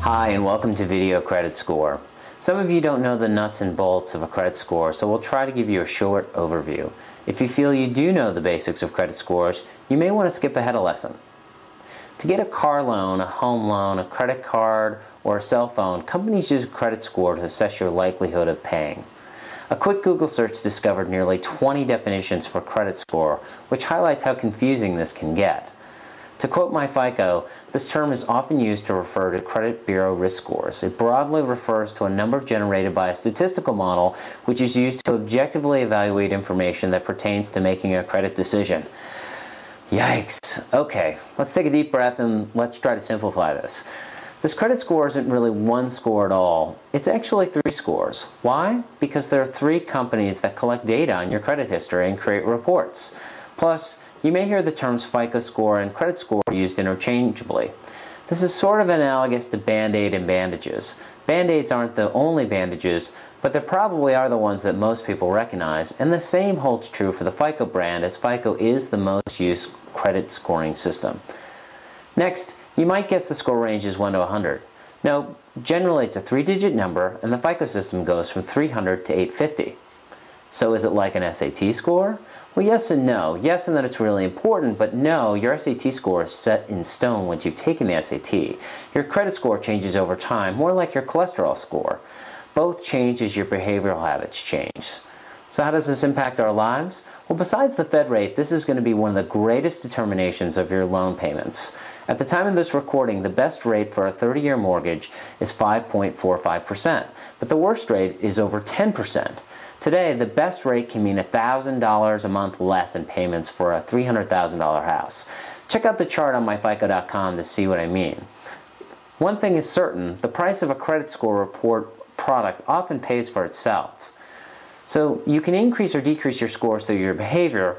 Hi, and welcome to Video Credit Score. Some of you don't know the nuts and bolts of a credit score, so we'll try to give you a short overview. If you feel you do know the basics of credit scores, you may want to skip ahead a lesson. To get a car loan, a home loan, a credit card, or a cell phone, companies use a credit score to assess your likelihood of paying. A quick Google search discovered nearly 20 definitions for credit score, which highlights how confusing this can get. To quote MyFICO, this term is often used to refer to credit bureau risk scores. It broadly refers to a number generated by a statistical model which is used to objectively evaluate information that pertains to making a credit decision. Yikes. Okay, let's take a deep breath and let's try to simplify this. This credit score isn't really one score at all. It's actually 3 scores. Why? Because there are 3 companies that collect data on your credit history and create reports. Plus, you may hear the terms FICO score and credit score used interchangeably. This is sort of analogous to Band-Aid and bandages. Band-Aids aren't the only bandages, but they probably are the ones that most people recognize, and the same holds true for the FICO brand, as FICO is the most used credit scoring system. Next, you might guess the score range is 1 to 100. No, generally it's a 3-digit number, and the FICO system goes from 300 to 850. So is it like an SAT score? Well, yes and no. Yes in that it's really important, but no, your SAT score is set in stone once you've taken the SAT. Your credit score changes over time, more like your cholesterol score. Both change as your behavioral habits change. So how does this impact our lives? Well, besides the Fed rate, this is going to be one of the greatest determinations of your loan payments. At the time of this recording, the best rate for a 30-year mortgage is 5.45%, but the worst rate is over 10%. Today, the best rate can mean $1,000 a month less in payments for a $300,000 house. Check out the chart on myfico.com to see what I mean. One thing is certain, the price of a credit score report product often pays for itself. So you can increase or decrease your scores through your behavior,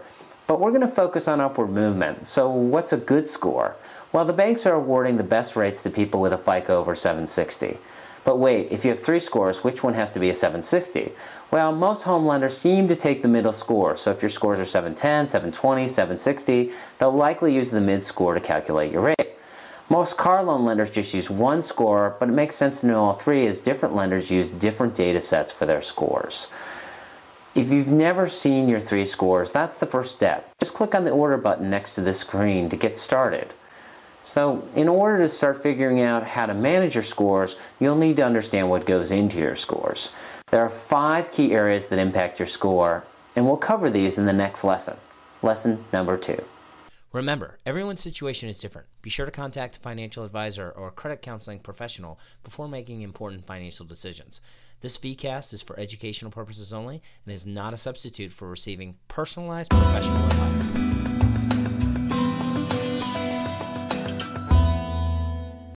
but we're going to focus on upward movement. So what's a good score? Well, the banks are awarding the best rates to people with a FICO over 760. But wait, if you have 3 scores, which one has to be a 760? Well, most home lenders seem to take the middle score, so if your scores are 710, 720, 760, they'll likely use the mid score to calculate your rate. Most car loan lenders just use 1 score, but it makes sense to know all 3 as different lenders use different data sets for their scores. If you've never seen your 3 scores, that's the first step. Just click on the order button next to the screen to get started. So, in order to start figuring out how to manage your scores, you'll need to understand what goes into your scores. There are 5 key areas that impact your score, and we'll cover these in the next lesson. Lesson number 2. Remember, everyone's situation is different. Be sure to contact a financial advisor or a credit counseling professional before making important financial decisions. This VCast is for educational purposes only and is not a substitute for receiving personalized professional advice.